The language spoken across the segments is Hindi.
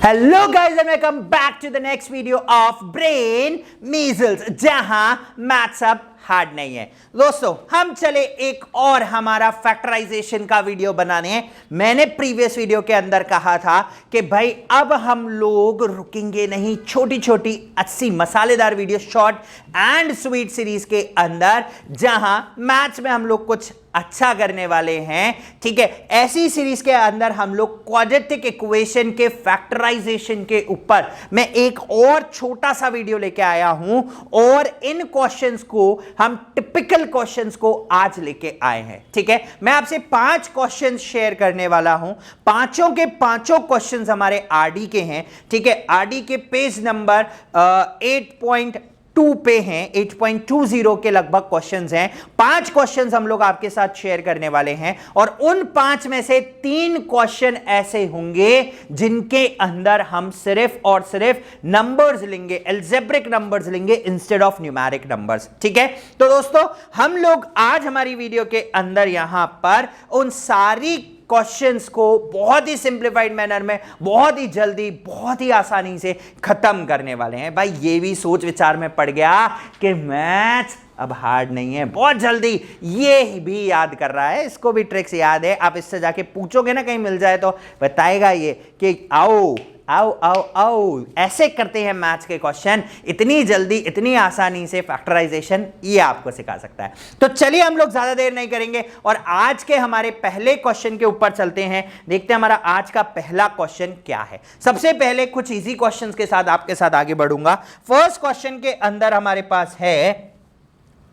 Hello guys and welcome back to the next video of Brain Measles, जहां मैथ्स अब हार्ड नहीं है। दोस्तों हम चले एक और हमारा फैक्टराइजेशन का वीडियो बनाने। मैंने प्रीवियस वीडियो के अंदर कहा था कि भाई अब हम लोग रुकेंगे नहीं, छोटी छोटी 80 मसालेदार video short and sweet series के अंदर, जहां मैथ्स में हम लोग कुछ अच्छा करने वाले हैं। ठीक है, ऐसी सीरीज के अंदर हम लोग क्वाड्रेटिक इक्वेशन के फैक्टराइजेशन के ऊपर मैं एक और छोटा सा वीडियो लेके आया हूं, और इन क्वेश्चंस को हम टिपिकल क्वेश्चंस को आज लेके आए हैं। ठीक है, मैं आपसे 5 क्वेश्चंस शेयर करने वाला हूं। पांचों के पांचों क्वेश्चंस हमारे आरडी के हैं। ठीक है, आरडी के पेज नंबर 8.2 पे हैं, 8.20 के लगभग क्वेश्चंस हैं। 5 क्वेश्चंस हम लोग आपके साथ शेयर करने वाले हैं, और उन 5 में से 3 क्वेश्चन ऐसे होंगे जिनके अंदर हम सिर्फ और सिर्फ नंबर्स लेंगे, अलजेब्रिक नंबर्स लेंगे इंस्टेड ऑफ न्यूमेरिक नंबर्स। ठीक है, तो दोस्तों हम लोग आज हमारी वीडियो के अंदर यहां पर उन सारी क्वेश्चंस को बहुत ही सिंप्लीफाइड मैनर में, बहुत ही जल्दी, बहुत ही आसानी से खत्म करने वाले हैं। भाई ये भी सोच विचार में पड़ गया कि मैथ्स अब हार्ड नहीं है, बहुत जल्दी ये भी याद कर रहा है, इसको भी ट्रिक्स याद है। आप इससे जाके पूछोगे ना, कहीं मिल जाए तो बताएगा ये कि आओ आओ आओ आओ, ऐसे करते हैं मैथ्स के क्वेश्चन, इतनी जल्दी, इतनी आसानी से फैक्टराइजेशन ये आपको सिखा सकता है। तो चलिए हम लोग ज्यादा देर नहीं करेंगे और आज के हमारे पहले क्वेश्चन के ऊपर चलते हैं। देखते हैं हमारा आज का पहला क्वेश्चन क्या है। सबसे पहले कुछ इजी क्वेश्चंस के साथ आपके साथ आगे बढ़ूंगा। फर्स्ट क्वेश्चन के अंदर हमारे पास है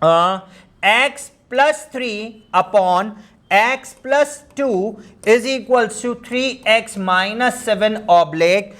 x + 3 upon x + 2 is equals to 3x - 7 oblique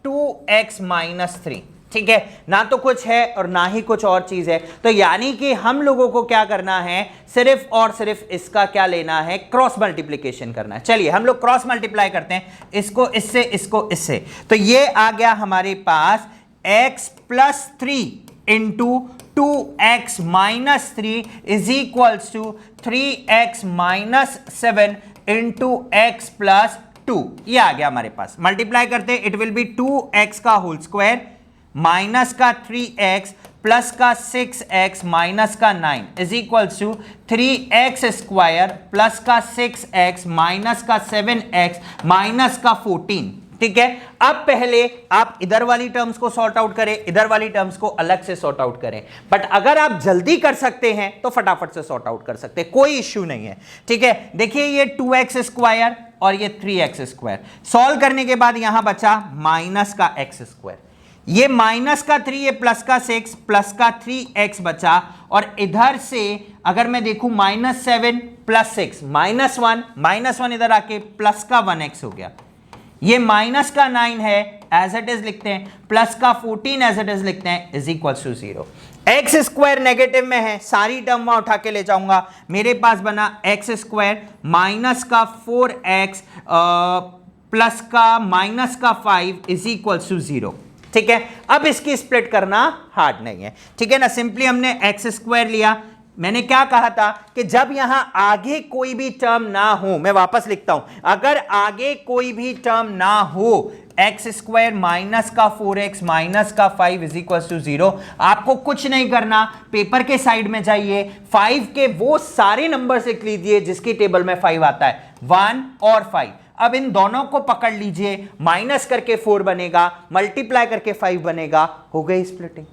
2x - 3। ठीक है, ना तो कुछ है और ना ही कुछ और चीज है। तो यानी कि हम लोगों को क्या करना है, सिर्फ और सिर्फ इसका क्या लेना है, क्रॉस मल्टीप्लीकेशन करना है। चलिए हम लोग क्रॉस मल्टीप्लाई करते हैं, इसको इससे, इसको इससे। तो ये आ गया हमारे पास x + 3 into 2x - 3 is equals to 3x - 7 into x + 2। ये आ गया हमारे पास। मल्टीप्लाई करते हैं, इट विल बी 2x का होल स्क्वायर माइनस का 3x प्लस का 6x माइनस का 9 is equals to 3x square plus का 6x माइनस का 7x माइनस का 14। ठीक है, अब पहले आप इधर वाली टर्म्स को सॉर्ट आउट करें, इधर वाली टर्म्स को अलग से सॉर्ट आउट करें। बट अगर आप जल्दी कर सकते हैं तो फटाफट से सॉर्ट आउट कर सकते हैं, कोई इश्यू नहीं है। ठीक है, देखिए ये 2x स्क्वायर और ये 3x स्क्वायर सॉल्व करने के बाद यहां बचा माइनस का x स्क्वायर, ये माइनस का 3, ये प्लस का 6 प्लस का 3x बचा, और इधर से अगर मैं देखूं -7 + 6 -1 इधर आके प्लस का 1x हो गया। ये माइनस का 9 है, एज इट इज लिखते हैं, प्लस का 14 एज इट इज लिखते हैं, is equal to 0। X square negative में है, सारी टर्म वहां उठा के ले जाऊंगा। मेरे पास बना एक्स स्क्वायर माइनस का 4x प्लस का माइनस का 5 इज इक्वल टू 0। ठीक है, अब इसकी स्प्लिट करना हार्ड नहीं है। ठीक है ना, सिंपली हमने एक्स स्क्वायर लिया। मैंने क्या कहा था कि जब यहां आगे कोई भी टर्म ना हो, मैं वापस लिखता हूं, अगर आगे कोई भी टर्म ना हो, एक्स स्क्वायर माइनस का 4x माइनस का 5 इज इक्वल टू 0, आपको कुछ नहीं करना, पेपर के साइड में जाइए, 5 के वो सारे नंबर से लिख लीजिए जिसकी टेबल में 5 आता है, 1 और 5। अब इन दोनों को पकड़ लीजिए, माइनस करके 4 बनेगा, मल्टीप्लाई करके 5 बनेगा, हो गई स्प्लिटिंग।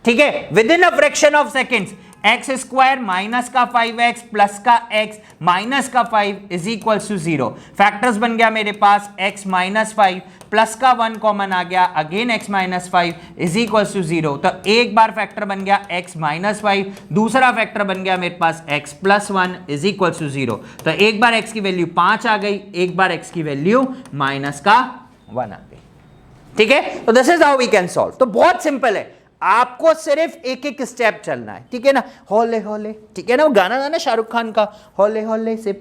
ठीक है, with in a fraction of seconds x square minus का 5x प्लस का x माइनस का 5 इज इक्वल टू 0। फैक्टर्स बन गया मेरे पास x - 5 प्लस का 1 कॉमन आ गया, again x - 5 is equal to 0। तो एक बार फैक्टर बन गया x - 5, दूसरा फैक्टर बन गया मेरे पास x + 1 इज इक्वल टू 0। तो एक बार x की वैल्यू 5 आ गई, एक बार x की वैल्यू -1 आ गई। ठीक है, तो this is how we can solve. तो बहुत सिंपल है, आपको सिर्फ एक एक स्टेप चलना है। ठीक है ना, होले होले, ठीक है ना, वो गाना था ना शाहरुख खान का, होले होले से।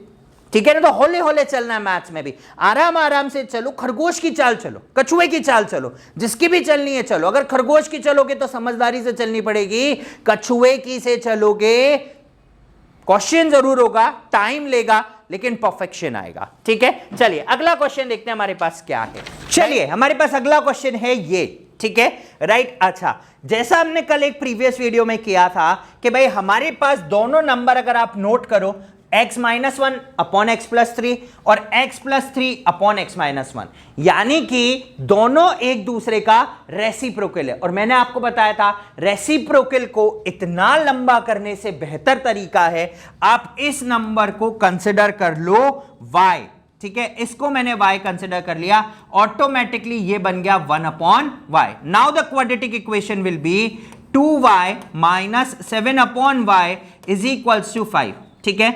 ठीक है ना, तो होले होले चलना है मैथ्स में भी, आराम आराम से चलो, खरगोश की चाल चलो, कछुए की चाल चलो, जिसकी भी चलनी है चलो। अगर खरगोश की चलोगे तो समझदारी से चलनी पड़ेगी, कछुए की से चलोगे क्वेश्चन जरूर होगा, टाइम लेगा, लेकिन परफेक्शन आएगा। ठीक है, चलिए अगला क्वेश्चन देखते हैं हमारे पास क्या है। चलिए हमारे पास अगला क्वेश्चन है ये। ठीक है, राइट। अच्छा, जैसा हमने कल एक प्रीवियस वीडियो में किया था कि भाई हमारे पास दोनों नंबर अगर आप नोट करो, x minus 1 upon X plus 3 और x plus 3 upon x minus 1, यानी कि दोनों एक दूसरे का रेसिप्रोकल है। और मैंने आपको बताया था रेसिप्रोकल को इतना लंबा करने से बेहतर तरीका है आप इस नंबर को कंसिडर कर लो y। ठीक है, इसको मैंने y कंसिडर कर लिया, ऑटोमेटिकली ये बन गया 1 upon y। Now the quadratic equation will be 2y minus 7 upon y is equals to 5। ठीक है,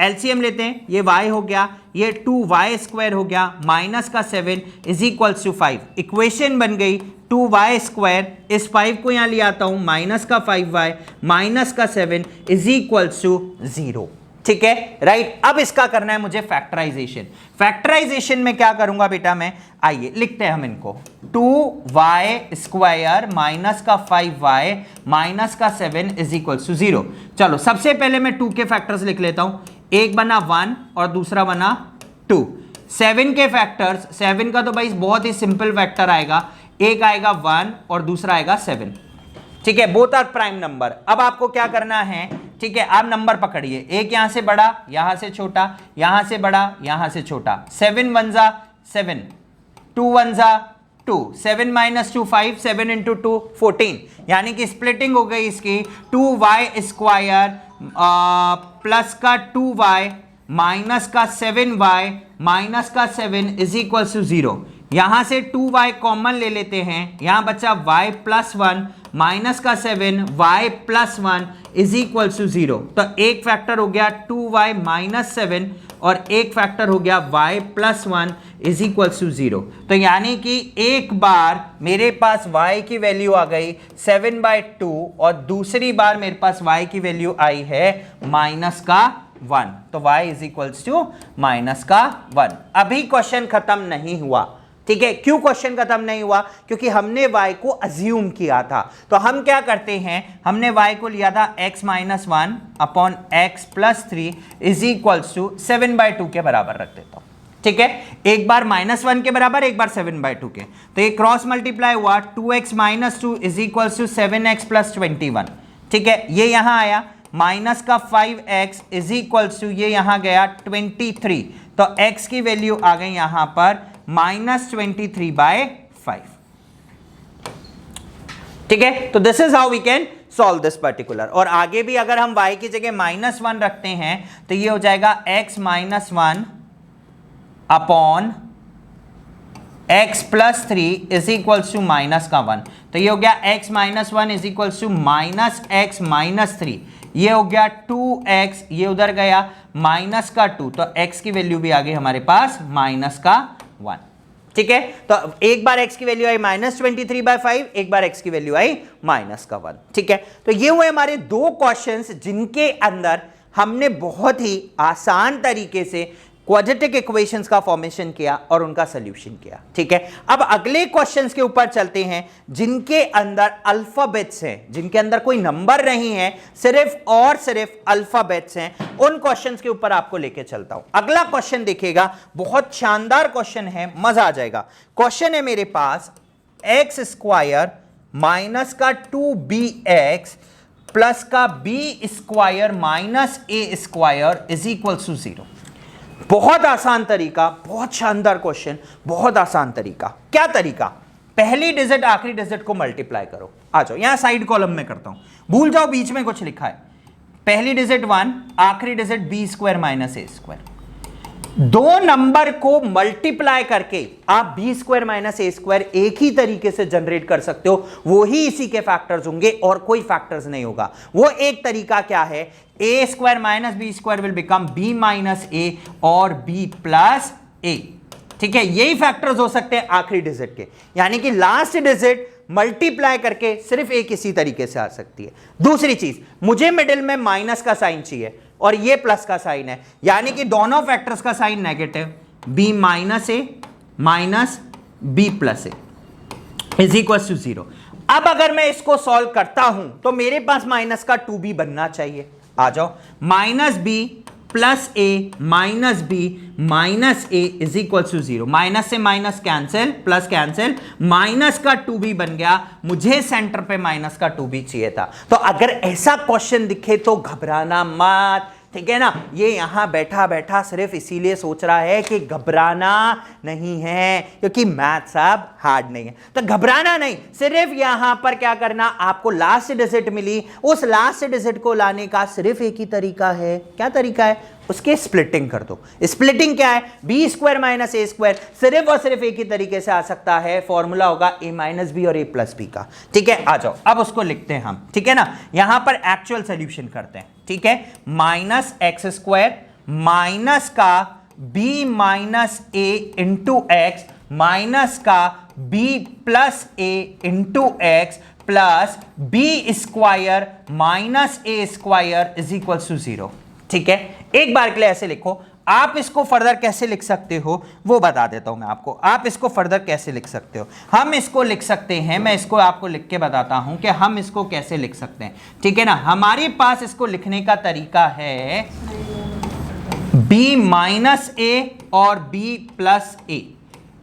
एलसीएम लेते हैं, ये y हो गया, ये 2y स्क्वायर हो गया, माइनस का 7 इज इक्वल्स टू 5। इक्वेशन बन गई 2y स्क्वायर, इस 5 को यहां ले आता हूं, माइनस का 5y माइनस का 7 इज इक्वल्स टू 0। ठीक है, राइट। अब इसका करना है मुझे फैक्टराइजेशन। फैक्टराइजेशन में क्या करूंगा बेटा मैं, आइए लिखते हैं हम इनको, 2y स्क्वायर माइनस का 5y माइनस का 7 इज इक्वल्स टू 0। चलो सबसे पहले मैं 2 के फैक्टर्स लिख लेता हूं, एक बना 1 और दूसरा बना 2। 7 के फैक्टर्स, 7 का तो भाई बहुत ही सिंपल फैक्टर आएगा, एक आएगा 1 और दूसरा आएगा 7। ठीक है, बोथ आर प्राइम नंबर। अब आपको क्या करना है, ठीक है, आप नंबर पकड़िए, एक यहां से बड़ा, यहां से छोटा, यहां से बड़ा, यहां से छोटा। 7 1 जा 7, 2 1 जा 2, 7 माइनस 2 5, 7 इंटू 2 14, यानी कि स्प्लिटिंग हो गई इसकी 2y स्क्वायर प्लस का 2y माइनस का 7y माइनस का 7 इज इक्वल टू 0। यहां से 2y कॉमन ले लेते हैं, यहां बचा y प्लस 1 माइनस का 7 y plus 1 is equal to 0। तो एक फैक्टर हो गया 2y माइनस 7 और एक फैक्टर हो गया y plus 1 is equal to 0। तो यानी कि एक बार मेरे पास y की वैल्यू आ गई 7/2 और दूसरी बार मेरे पास y की वैल्यू आई है माइनस का 1। तो y is equal to minus का 1। अभी क्वेश्चन खत्म नहीं हुआ। ठीक है, क्यों क्वेश्चन खत्म नहीं हुआ, क्योंकि हमने y को अज्यूम किया था। तो हम क्या करते हैं, हमने y को लिया था x minus 1 upon X plus 3 is equal to 7/2 के बराबर रख देता हूं। ठीक है, एक बार -1 के बराबर, एक बार 7/2 के, तो ये क्रॉस मल्टीप्लाई हुआ, 2x minus 2 is equal to 7x plus 21। ठीक है, ये यहां आया, माइनस का 5x इज इक्वल टू ये यहां गया 23। तो x की वैल्यू आ गई यहां पर -23/5। ठीक है, तो this is how we can solve this particular. और आगे भी अगर हम y की जगह -1 रखते हैं तो ये हो जाएगा x minus 1 upon x plus 3 is equal to minus का 1। तो ये हो गया x minus 1 is equal to minus x minus 3। ये हो गया 2x, ये उधर गया माइनस का 2, तो x की वैल्यू भी आ गई हमारे पास माइनस का 1। ठीक है, तो एक बार x की वैल्यू आई -23/5, एक बार x की वैल्यू आई माइनस का 1। ठीक है, तो ये हुए हमारे दो क्वेश्चंस जिनके अंदर हमने बहुत ही आसान तरीके से क्वाड्रेटिक इक्वेशंस का फॉर्मेशन किया और उनका सॉल्यूशन किया। ठीक है, अब अगले क्वेश्चंस के ऊपर चलते हैं जिनके अंदर अल्फाबेट्स हैं, जिनके अंदर कोई नंबर नहीं है, सिर्फ और सिर्फ अल्फाबेट्स हैं। उन क्वेश्चंस के ऊपर आपको लेके चलता हूं। अगला क्वेश्चन देखिएगा, बहुत शानदार क्वेश्चन है, मजा आ जाएगा। क्वेश्चन है मेरे पास एक्स स्क्वायर माइनस का 2bx प्लस का b square minus a square is equal to 0। बहुत आसान तरीका, बहुत शानदार क्वेश्चन, बहुत आसान तरीका। क्या तरीका, पहली डिजिट आखिरी डिजिट को मल्टीप्लाई करो। आ जाओ, यहां साइड कॉलम में करता हूं, भूल जाओ बीच में कुछ लिखा है। पहली डिजिट 1, आखिरी digit b square minus a square. दो नंबर को मल्टीप्लाई करके आप b square minus a square एक ही तरीके से जनरेट कर सकते हो, वो ही इसी के फैक्टर्स होंगे और कोई फैक्टर्स नहीं होगा। वो एक तरीका क्या है, a square minus b square will become b minus a और b प्लस a। ठीक है, यही फैक्टर्स हो सकते हैं आखिरी डिजिट के, यानी कि लास्ट डिजिट मल्टीप्लाई करके सिर्फ एक इसी तरीके से आ सकती है। दूसरी चीज, मुझे मिडिल में माइनस का साइन चाहिए और ये प्लस का साइन है, यानी कि दोनों फैक्टर्स का sign negative, b minus a minus b plus a is equal to 0। अब अगर मैं इसको सॉल्व करता हूं तो मेरे पास माइनस का 2b बनना चाहिए। आ जाओ, minus b plus A minus b minus a is equal to 0। Minus से minus cancel, plus cancel, minus का 2b बन गया। मुझे सेंटर पे माइनस का 2b चाहिए था। तो अगर ऐसा क्वेश्चन दिखे तो घबराना मत, ठीक है ना। ये यहां बैठा बैठा सिर्फ इसीलिए सोच रहा है कि घबराना नहीं है, क्योंकि मैथ्स अब हार्ड नहीं है। तो घबराना नहीं, सिर्फ यहां पर क्या करना, आपको लास्ट डिजिट मिली, उस लास्ट डिजिट को लाने का सिर्फ एक ही तरीका है। क्या तरीका है? उसके स्प्लिटिंग कर दो। स्प्लिटिंग क्या है? B square minus A square, सिर्फ और सिर्फ एक ही तरीके से आ सकता है। फॉर्मूला होगा ए माइनस बी और ए प्लस बी का, ठीक है। आ जाओ अब उसको लिखते हैं हम, ठीक है ना। यहां पर एक्चुअल सोल्यूशन करते हैं, ठीक है। माइनस एक्स स्क्वायर माइनस का B minus A into X minus का B plus A into x plus B square minus A square is equal to 0, ठीक है। एक बार के लिए ऐसे लिखो। आप इसको फर्दर कैसे लिख सकते हो वो बता देता हूं मैं आपको। आप इसको फर्दर कैसे लिख सकते हो? हम इसको लिख सकते हैं, मैं इसको आपको लिख के बताता हूं कि हम इसको कैसे लिख सकते हैं, ठीक है ना। हमारे पास इसको लिखने का तरीका है b माइनस ए और b plus A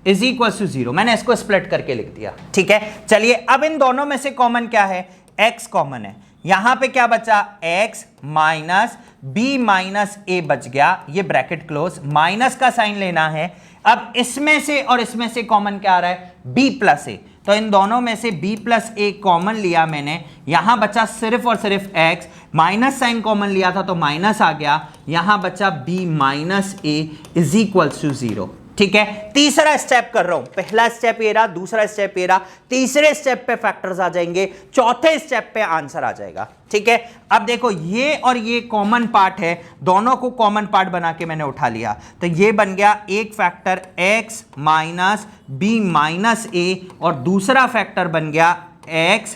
is equal to 0। मैंने इसको स्प्लिट करके लिख दिया, ठीक है। चलिए अब इन दोनों में से कॉमन क्या है? x कॉमन है। यहां पे क्या बचा? x minus b minus a बच गया, ये ब्रैकेट क्लोज। माइनस का साइन लेना है। अब इसमें से और इसमें से कॉमन क्या आ रहा है? b plus a। तो इन दोनों में से b प्लस a कॉमन लिया मैंने, यहां बचा सिर्फ और सिर्फ x। माइनस साइन कॉमन लिया था तो माइनस आ गया, यहां बचा b minus a is equal to 0, ठीक है। तीसरा स्टेप कर रहा हूं, पहला स्टेप ये रहा, दूसरा स्टेप ये रहा, तीसरे स्टेप पे फैक्टर्स आ जाएंगे, चौथे स्टेप पे आंसर आ जाएगा, ठीक है। अब देखो ये और ये कॉमन पार्ट है, दोनों को कॉमन पार्ट बना के मैंने उठा लिया, तो ये बन गया एक factor x minus b minus ए और दूसरा फैक्टर बन गया x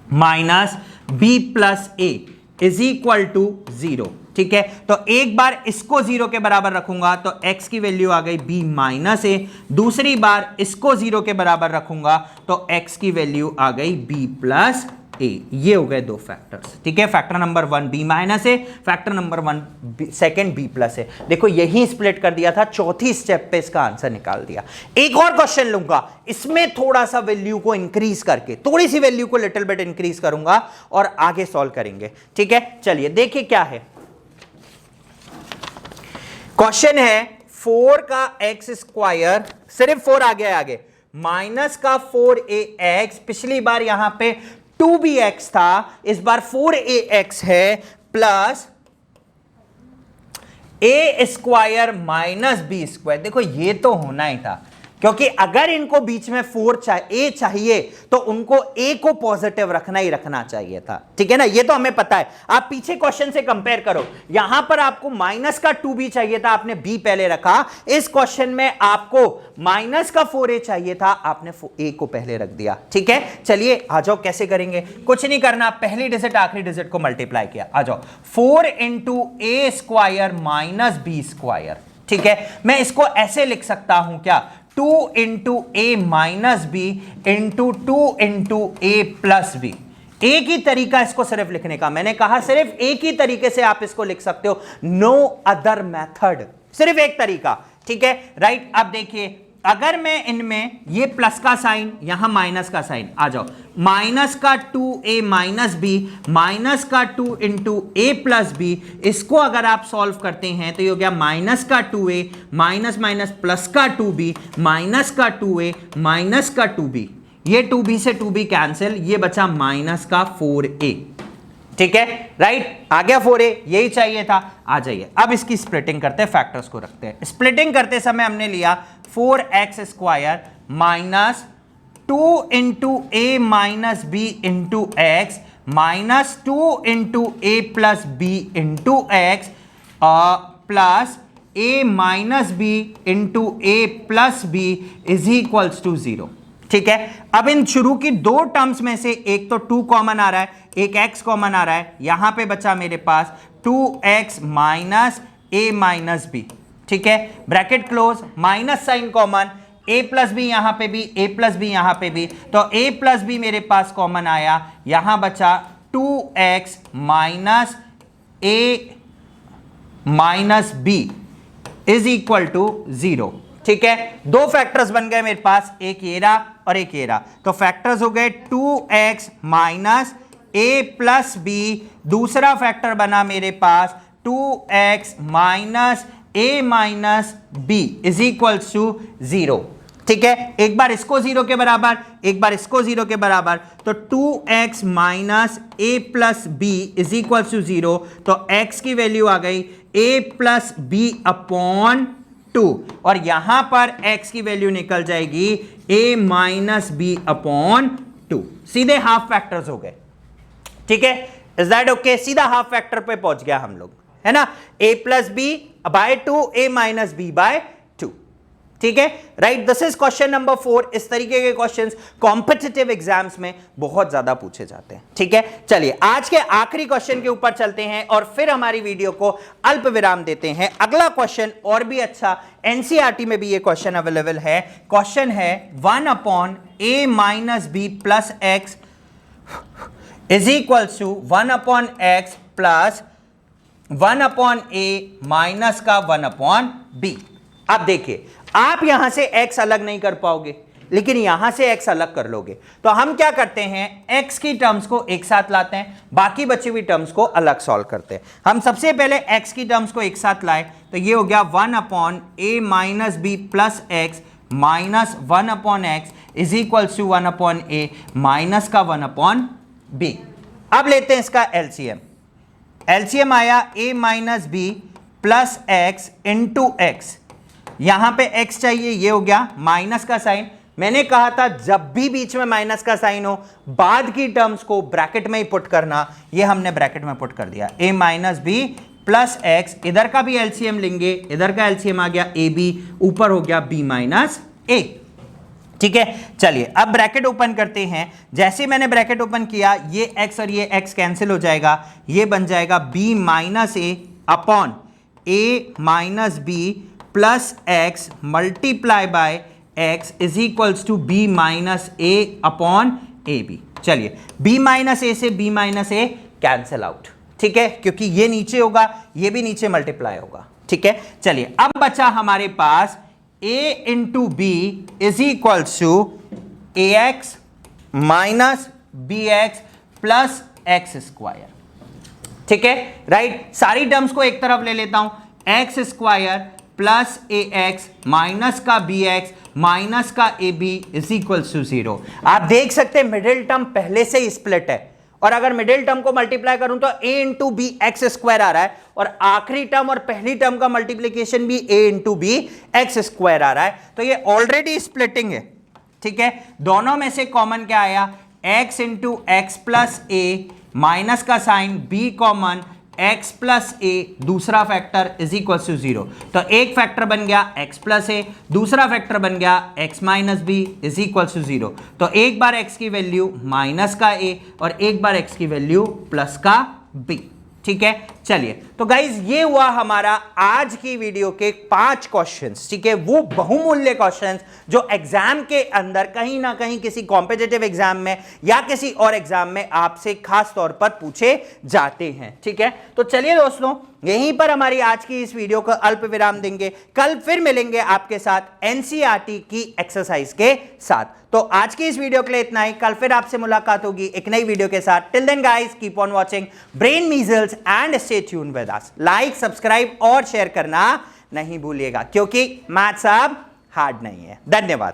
minus B plus A is equal to 0, ठीक है। तो एक बार इसको 0 के बराबर रखूंगा तो x की वैल्यू आ गई b माइनस ए, दूसरी बार इसको 0 के बराबर रखूंगा तो x की वैल्यू आ गई b प्लस ए। ये हो गए दो फैक्टर्स, ठीक है। Factor number 1 b minus a, factor number 1 second b plus a. देखो यही स्प्लिट कर दिया था, चौथी स्टेप पे इसका आंसर निकाल दिया। एक और क्वेश्चन लूंगा, इसमें थोड़ा सा वैल्यू को इंक्रीज करके, थोड़ी सी वैल्यू को लिटिल बिट इंक्रीज करूंगा और आगे सॉल्व करेंगे, ठीक है। चलिए देखिए क्या है क्वेश्चन है। 4 का एक्स स्क्वायर, सिर्फ 4 आ गया आगे, माइनस का 4ax, पिछली बार यहां पे 2bx था, इस बार 4ax है, plus a square minus B square. देखो ये तो होना ही था, क्योंकि अगर इनको बीच में 4a चाहिए तो उनको a को पॉजिटिव रखना ही रखना चाहिए था, ठीक है ना। ये तो हमें पता है। आप पीछे क्वेश्चन से कंपेयर करो, यहां पर आपको माइनस का 2b चाहिए था, आपने b पहले रखा। इस क्वेश्चन में आपको माइनस का 4a चाहिए था, आपने a को पहले रख दिया, ठीक है। चलिए आ जाओ, कैसे करेंगे? कुछ नहीं करना, पहली डिजिट आखिरी डिजिट को मल्टीप्लाई किया। आ जाओ, 4 इंटू ए स्क्वायर माइनस बी स्क्वायर, ठीक है। मैं इसको ऐसे लिख सकता हूं क्या? 2 into A minus B into 2 into A plus B. एक ही तरीका इसको सिर्फ लिखने का, मैंने कहा सिर्फ एक ही तरीके से आप इसको लिख सकते हो, नो अदर मेथड, सिर्फ एक तरीका, ठीक है, राइट। अब देखिए अगर मैं इनमें ये प्लस का साइन, यहां माइनस का साइन, आ जाओ, माइनस का 2a माइनस बी माइनस का 2 इंटू ए प्लस बी, इसको अगर आप सॉल्व करते हैं तो ये हो गया माइनस का 2a माइनस माइनस प्लस का 2b माइनस का 2a माइनस का 2b, ये 2b से 2b कैंसिल, ये बचा माइनस का 4a, ठीक है, राइट। आ गया 4a, यही चाहिए था। आ जाइए अब इसकी स्प्लिटिंग करते हैं, फैक्टर्स को रखते हैं। स्प्लिटिंग करते समय हमने लिया 4x square minus 2 into A minus B into X minus 2 into A plus B into x plus A minus B into A plus B is equals to 0, ठीक है। अब इन शुरू की दो टर्म्स में से एक तो 2 कॉमन आ रहा है, एक x कॉमन आ रहा है, यहां पे बचा मेरे पास 2x minus a minus B, ठीक है, bracket close, minus sign common, a plus B यहां पे भी, a प्लस बी यहां पे भी, तो a प्लस बी मेरे पास कॉमन आया, यहां बचा 2x minus a minus B is equal to 0। ठीक है, दो फैक्टर्स बन गए मेरे पास, एक ये रहा और एक ये रहा। तो फैक्टर्स हो गए 2x minus a plus B, दूसरा फैक्टर बना मेरे पास 2x minus a minus B is equals to 0। ठीक है, एक बार इसको 0 के बराबर, एक बार इसको 0 के बराबर, तो 2x minus a plus B is equals to 0। तो x की वैल्यू आ गई a प्लस बी अपॉन 2, और यहां पर x की वैल्यू निकल जाएगी a माइनस बी अपॉन 2। सीधे हाफ फैक्टर्स हो गए। ठीक है, इज दैट ओके? सीधा हाफ फैक्टर पे पहुंच गया हम लोग, है ना। a plus B by 2, a minus B by 2। ठीक है, right. This is question number 4। इस तरीके के क्वेश्चंस कॉम्पिटिटिव एग्जाम्स में बहुत ज्यादा पूछे जाते हैं। ठीक है, चलिए आज के आखिरी क्वेश्चन के ऊपर चलते हैं और फिर हमारी वीडियो को अल्प विराम देते हैं। अगला क्वेश्चन और भी अच्छा, एनसीईआरटी में भी ये क्वेश्चन अवेलेबल है। क्वेश्चन है 1 upon a minus B plus X is equals to 1 upon X plus 1 upon A minus का 1 अपॉन बी। अब देखिए, आप यहां से x अलग नहीं कर पाओगे, लेकिन यहां से x अलग कर लोगे। तो हम क्या करते हैं, x की टर्म्स को एक साथ लाते हैं, बाकी बची हुई टर्म्स को अलग सॉल्व करते हैं। हम सबसे पहले x की टर्म्स को एक साथ लाए, तो ये हो गया 1 upon a minus B plus X minus 1 upon X is equals to 1 upon a minus का 1 अपॉन b। अब लेते हैं इसका एलसीएम। एलसीएम आया a minus B plus X into X, यहां पे x चाहिए, ये हो गया माइनस का साइन। मैंने कहा था जब भी बीच में माइनस का साइन हो, बाद की टर्म्स को ब्रैकेट में ही पुट करना, ये हमने ब्रैकेट में पुट कर दिया। a minus B plus X, इधर का भी एलसीएम लेंगे, इधर का एलसीएम आ गया ए बी, ऊपर हो गया b माइनस ए। ठीक है, चलिए अब ब्रैकेट ओपन करते हैं। जैसे मैंने ब्रैकेट ओपन किया, ये x और ये x कैंसिल हो जाएगा, ये बन जाएगा b minus A upon a minus B plus X multiply by X is equals to B minus A upon A B. चलिए b माइनस ए से b minus A cancel out. ठीक है, क्योंकि ये नीचे होगा, ये भी नीचे मल्टीप्लाई होगा। ठीक है, चलिए अब बचा हमारे पास a into B is equals to A X minus B X plus X square. ठीक है, राइट। सारी टर्म्स को एक तरफ ले लेता हूं, X square plus A X minus का बी एक्स माइनस का A B is equals to 0। आप देख सकते हैं मिडिल टर्म पहले से ही स्प्लिट है, और अगर मिडिल टर्म को मल्टीप्लाई करूं तो a into b x square आ रहा है, और आखिरी टर्म और पहली टर्म का मल्टीप्लीकेशन भी a into b x square आ रहा है। तो ये ऑलरेडी स्प्लिटिंग है। ठीक है, दोनों में से कॉमन क्या आया, x इंटू एक्स प्लस ए माइनस का sign b common x plus a, दूसरा फैक्टर इज इक्वल टू 0। तो एक फैक्टर बन गया x प्लस ए, दूसरा फैक्टर बन गया x minus B is equal to 0। तो एक बार x की वैल्यू माइनस का a और एक बार x की वैल्यू प्लस का b। ठीक है, चलिए तो गाइज ये हुआ हमारा आज की वीडियो के 5 क्वेश्चंस। ठीक है, वो बहुमूल्य क्वेश्चंस जो एग्जाम के अंदर कहीं ना कहीं किसी कॉम्पिटिटिव एग्जाम में या किसी और एग्जाम में आपसे खास तौर पर पूछे जाते हैं। ठीक है, तो चलिए दोस्तों, यहीं पर हमारी आज की इस वीडियो को अल्प विराम देंगे। कल फिर मिलेंगे आपके साथ एनसीईआरटी की एक्सरसाइज के साथ। तो आज की इस वीडियो के लिए इतना ही, कल फिर आपसे मुलाकात होगी एक नई वीडियो के साथ। Till then guys, keep on watching Brain Measles and stay tuned with us. Like, subscribe और शेयर करना नहीं भूलिएगा, क्योंकि मैथ्स अब हार्ड नहीं है। धन्यवाद।